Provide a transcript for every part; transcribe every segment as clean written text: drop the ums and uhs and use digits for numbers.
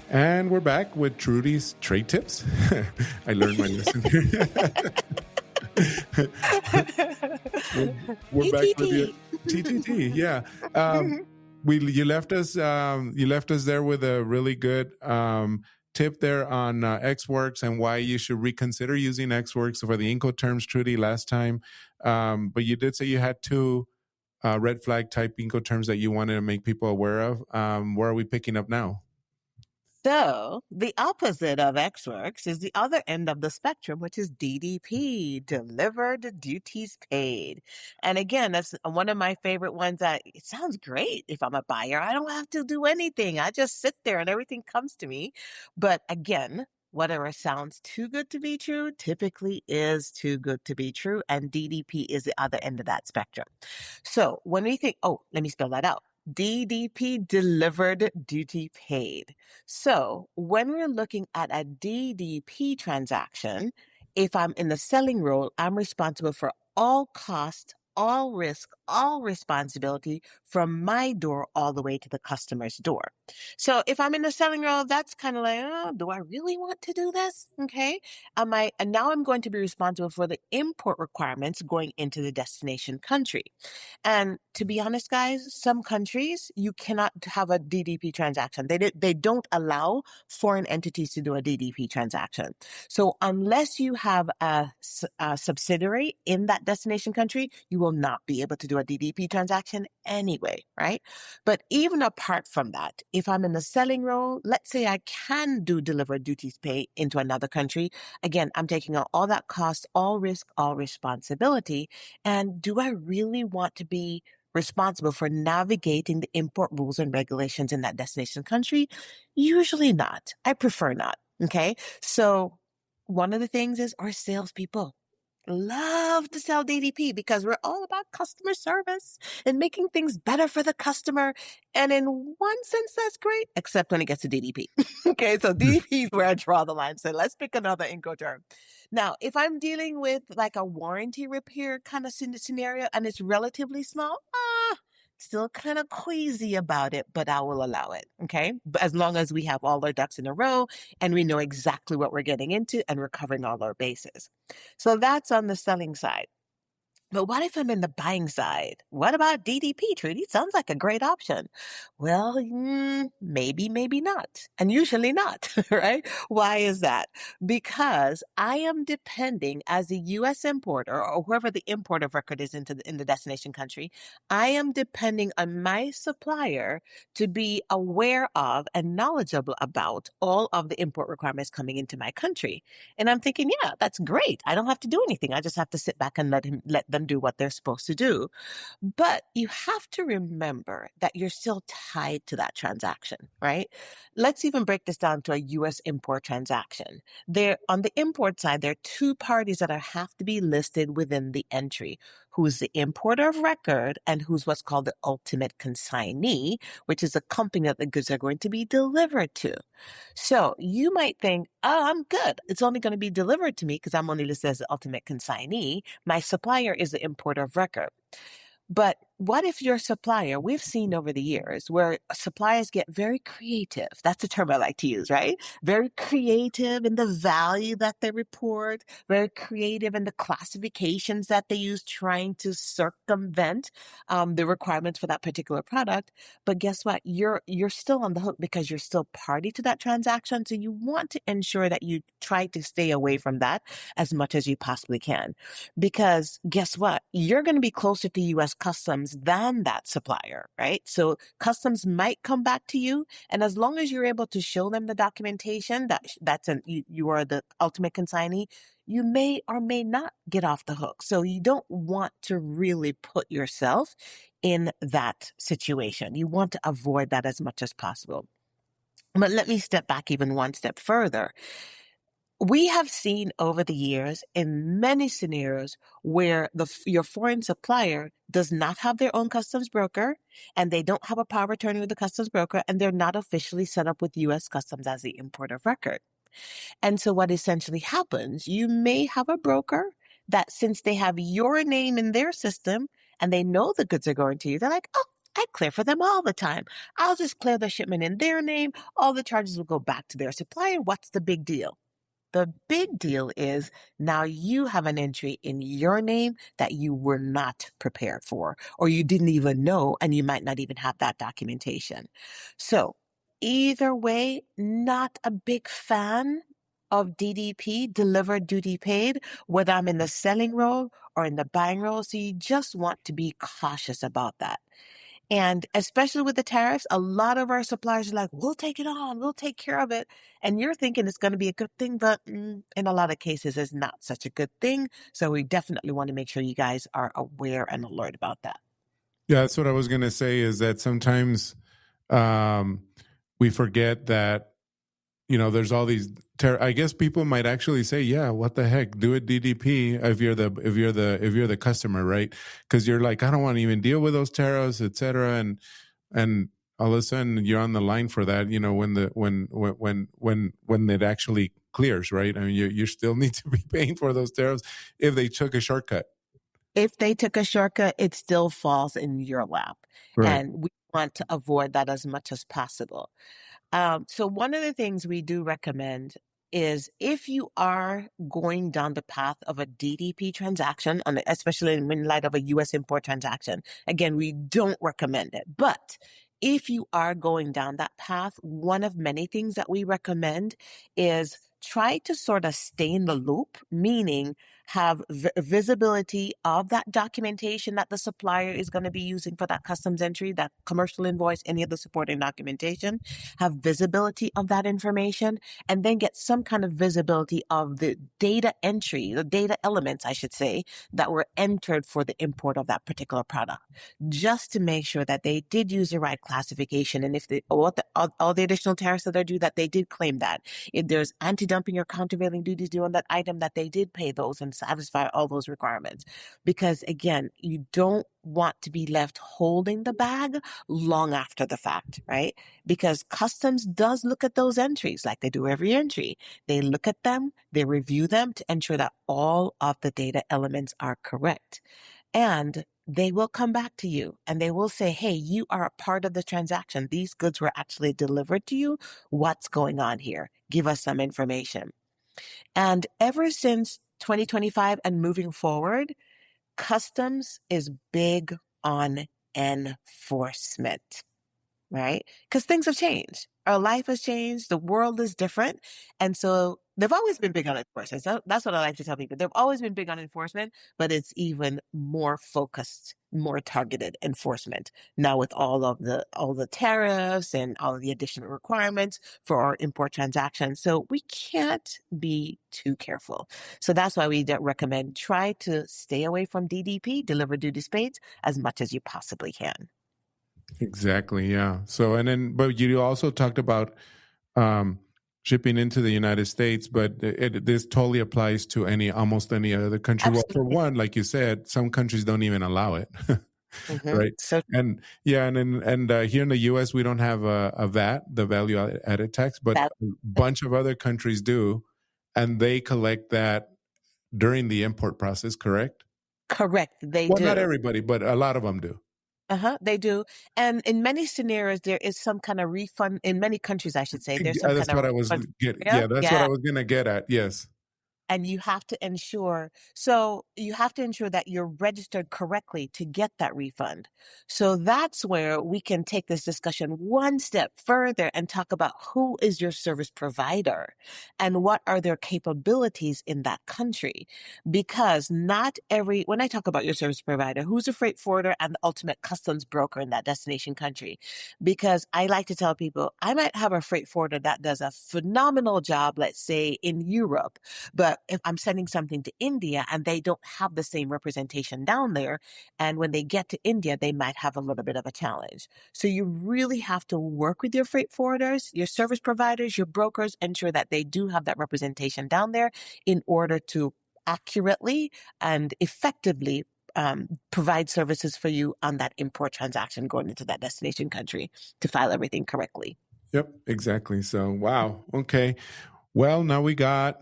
And we're back with Trudy's trade tips. I learned my lesson here. We're back with you. TTT, yeah. You left us. You left us there with a really good tip there on XWorks and why you should reconsider using XWorks for the Incoterms, Trudy, last time. But you did say you had two red flag type Incoterms that you wanted to make people aware of. Where are we picking up now? So the opposite of XWorks is the other end of the spectrum, which is DDP, delivered duties paid. And again, that's one of my favorite ones. That it sounds great. If I'm a buyer, I don't have to do anything. I just sit there and everything comes to me. But again, whatever sounds too good to be true typically is too good to be true. And DDP is the other end of that spectrum. So when we think, let me spell that out. DDP, delivered duty paid. So when we're looking at a DDP transaction, if I'm in the selling role, I'm responsible for all cost, all risk, all responsibility from my door all the way to the customer's door. So if I'm in the selling role, that's kind of like, do I really want to do this? Okay. And now I'm going to be responsible for the import requirements going into the destination country. And to be honest, guys, some countries, you cannot have a DDP transaction. They don't allow foreign entities to do a DDP transaction. So unless you have a subsidiary in that destination country, you will not be able to do a DDP transaction anyway, right? But even apart from that, if I'm in the selling role, let's say I can do delivered duties paid into another country. Again, I'm taking on all that cost, all risk, all responsibility. And do I really want to be responsible for navigating the import rules and regulations in that destination country? Usually not. I prefer not. Okay. So one of the things is our salespeople love to sell DDP because we're all about customer service and making things better for the customer. And in one sense, that's great, except when it gets to DDP. Okay, so DDP is where I draw the line. So let's pick another Incoterm. Now, if I'm dealing with like a warranty repair kind of scenario and it's relatively small, still kind of queasy about it, but I will allow it. Okay. But as long as we have all our ducks in a row and we know exactly what we're getting into and we're covering all our bases. So that's on the selling side. But what if I'm in the buying side? What about DDP, Trudy? Sounds like a great option. Well, maybe, maybe not. And usually not, right? Why is that? Because I am depending as a U.S. importer or whoever the import of record is in the destination country, I am depending on my supplier to be aware of and knowledgeable about all of the import requirements coming into my country. And I'm thinking, yeah, that's great. I don't have to do anything. I just have to sit back and let them do what they're supposed to do. But you have to remember that you're still tied to that transaction, right? Let's even break this down to a U.S. import transaction. On the import side, there are two parties that have to be listed within the entry. Who's the importer of record and who's what's called the ultimate consignee, which is the company that the goods are going to be delivered to. So you might think, I'm good. It's only going to be delivered to me because I'm only listed as the ultimate consignee. My supplier is the importer of record. But what if your supplier, we've seen over the years where suppliers get very creative. That's the term I like to use, right? Very creative in the value that they report, very creative in the classifications that they use trying to circumvent the requirements for that particular product. But guess what? You're still on the hook because you're still party to that transaction. So you want to ensure that you try to stay away from that as much as you possibly can. Because guess what? You're going to be closer to U.S. Customs than that supplier, right? So Customs might come back to you. And as long as you're able to show them the documentation you are the ultimate consignee, you may or may not get off the hook. So you don't want to really put yourself in that situation. You want to avoid that as much as possible. But let me step back even one step further. We have seen over the years in many scenarios where your foreign supplier does not have their own customs broker and they don't have a power of attorney with the customs broker and they're not officially set up with U.S. Customs as the importer of record. And so what essentially happens, you may have a broker that since they have your name in their system and they know the goods are going to you, they're like, I clear for them all the time. I'll just clear the shipment in their name. All the charges will go back to their supplier. What's the big deal? The big deal is now you have an entry in your name that you were not prepared for, or you didn't even know, and you might not even have that documentation. So, either way, not a big fan of DDP, delivered duty paid, whether I'm in the selling role or in the buying role. So, you just want to be cautious about that. And especially with the tariffs, a lot of our suppliers are like, we'll take it on, we'll take care of it. And you're thinking it's going to be a good thing, but in a lot of cases, it's not such a good thing. So we definitely want to make sure you guys are aware and alert about that. Yeah, that's what I was going to say, is that sometimes we forget that, there's all these I guess people might actually say, yeah, what the heck, do it DDP if you're the customer, right? Because you're like, I don't want to even deal with those tariffs, etc. And all of a sudden you're on the line for that, when it actually clears, right? I mean, you still need to be paying for those tariffs if they took a shortcut. If they took a shortcut, it still falls in your lap. Right. And we want to avoid that as much as possible. So one of the things we do recommend is if you are going down the path of a DDP transaction, especially in light of a U.S. import transaction, again, we don't recommend it. But if you are going down that path, one of many things that we recommend is try to sort of stay in the loop, meaning have visibility of that documentation that the supplier is going to be using for that customs entry, that commercial invoice, any of the supporting documentation, have visibility of that information, and then get some kind of visibility of the data entry, the data elements, I should say, that were entered for the import of that particular product, just to make sure that they did use the right classification. And if all the additional tariffs that are due, that they did claim that. If there's anti-dumping or countervailing duties due on that item, that they did pay those and satisfy all those requirements. Because again, you don't want to be left holding the bag long after the fact, right? Because customs does look at those entries like they do every entry. They look at them, they review them to ensure that all of the data elements are correct. And they will come back to you and they will say, hey, you are a part of the transaction. These goods were actually delivered to you. What's going on here? Give us some information. And ever since 2025 and moving forward, customs is big on enforcement, right? Because things have changed. Our life has changed. The world is different. And so they've always been big on enforcement. So that's what I like to tell people. They've always been big on enforcement, but it's even more focused, more targeted enforcement now with all the tariffs and all of the additional requirements for our import transactions. So we can't be too careful. So that's why we recommend try to stay away from DDP, deliver duty paid, as much as you possibly can. Exactly. Yeah. So, but you also talked about shipping into the United States, but this totally applies to almost any other country. Well, for Absolutely. one, like you said, some countries don't even allow it, Mm-hmm. right? So And yeah, and here in the U.S. we don't have a VAT, the value added tax, but that a bunch of other countries do, and they collect that during the import process. Correct? correct, they Well, not do. everybody, but a lot of them do. They do. And in many scenarios, there is some kind of refund. In many countries, I should say, there's some kind That's of what I was refund. getting. Yeah, Yeah, that's what yeah. I was gonna get at. Yes. And you have to ensure that you're registered correctly to get that refund. So that's where we can take this discussion one step further and talk about who is your service provider and what are their capabilities in that country. Because when I talk about your service provider, who's a freight forwarder and the ultimate customs broker in that destination country? Because I like to tell people, I might have a freight forwarder that does a phenomenal job, let's say in Europe, but if I'm sending something to India and they don't have the same representation down there, and when they get to India, they might have a little bit of a challenge. So you really have to work with your freight forwarders, your service providers, your brokers, ensure that they do have that representation down there in order to accurately and effectively provide services for you on that import transaction going into that destination country to file everything correctly. Yep. Exactly. So, wow. Okay. Well, now we got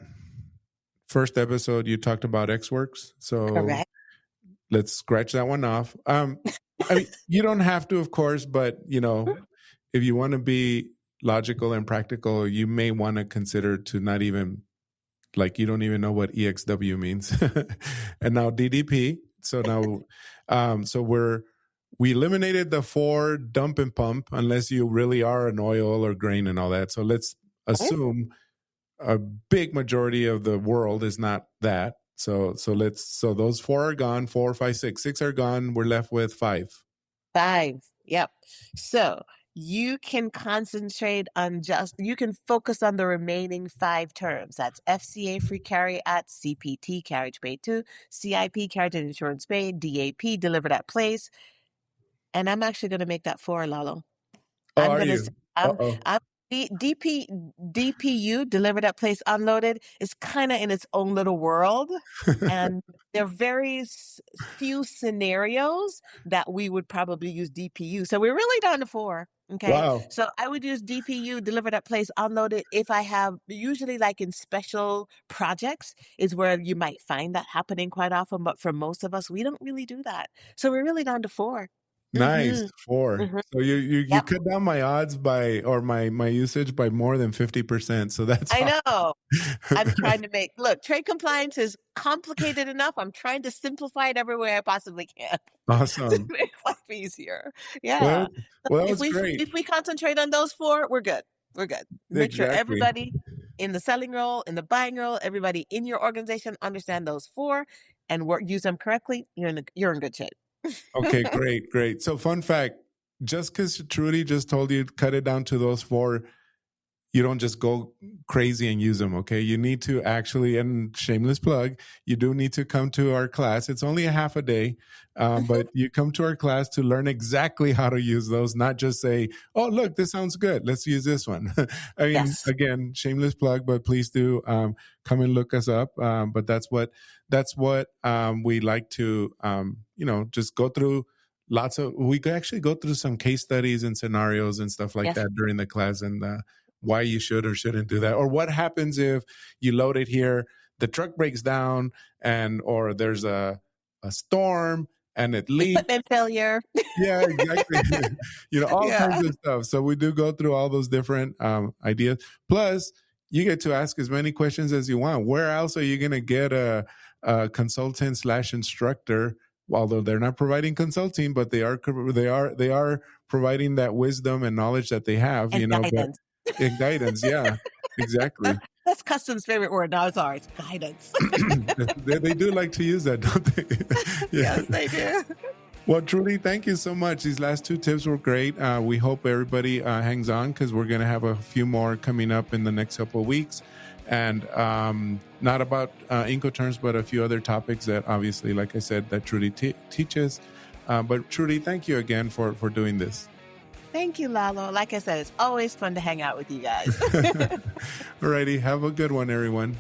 first episode. You talked about X Works, so Correct. let's scratch that one off. I mean, you don't have to, of course, but if you want to be logical and practical, you may want to consider to not even, like, you don't even know what EXW means. And now DDP. So now, we eliminated the 4 dump and pump, unless you really are an oil or grain and all that. So let's assume a big majority of the world is not that. So those 4 are gone. 4, 5, 6. 6 are gone. We're left with 5. 5. Yep. So you can concentrate on you can focus on the remaining 5 terms. That's FCA free carry at, CPT carriage paid to, CIP carriage and insurance paid, DAP delivered at place. And I'm actually going to make that 4, Lalo. Oh, are you? I'm DPU delivered at place unloaded is kind of in its own little world, and there are very few scenarios that we would probably use DPU. So we're really down to 4. Okay. Wow. So I would use DPU delivered at place unloaded if I have, usually like in special projects is where you might find that happening quite often. But for most of us, we don't really do that. So we're really down to 4. Nice. 4. Mhm. So you Yep. cut down my odds my usage by more than 50%. So that's I know. I'm trying to look, trade compliance is complicated enough. I'm trying to simplify it everywhere I possibly can to awesome. make life easier. Yeah. Well, that If was great. we concentrate on those 4, we're good. We're good. Make sure Exactly. everybody in the selling role, in the buying role, everybody in your organization understand those 4 and use them correctly. You're in good shape. Okay, great. So fun fact, just because Trudy just told you cut it down to those 4, you don't just go crazy and use them, okay? You need to actually, and shameless plug, you do need to come to our class. It's only a half a day, but you come to our class to learn exactly how to use those, not just say, oh, look, this sounds good. Let's use this one. I mean, Yes. Again, shameless plug, but please do come and look us up. But that's what we like to, just go through. We could actually go through some case studies and scenarios and stuff like that during the class, and why you should or shouldn't do that, or what happens if you load it here, the truck breaks down, or there's a storm and it leaks. Equipment failure. Yeah, exactly. All kinds of stuff. So we do go through all those different ideas. Plus, you get to ask as many questions as you want. Where else are you going to get a consultant/instructor? Although they're not providing consulting, but they are providing that wisdom and knowledge that they have. And guidance. In guidance, yeah, exactly. That's Custom's favorite word. No, it's ours. Guidance. They do like to use that, don't they? Yes, they do. Well, Trudy, thank you so much. These last 2 tips were great. We hope everybody hangs on, because we're going to have a few more coming up in the next couple of weeks. And not about Incoterms, but a few other topics that obviously, like I said, that Trudy teaches. But Trudy, thank you again for doing this. Thank you, Lalo. Like I said, it's always fun to hang out with you guys. Alrighty. Have a good one, everyone.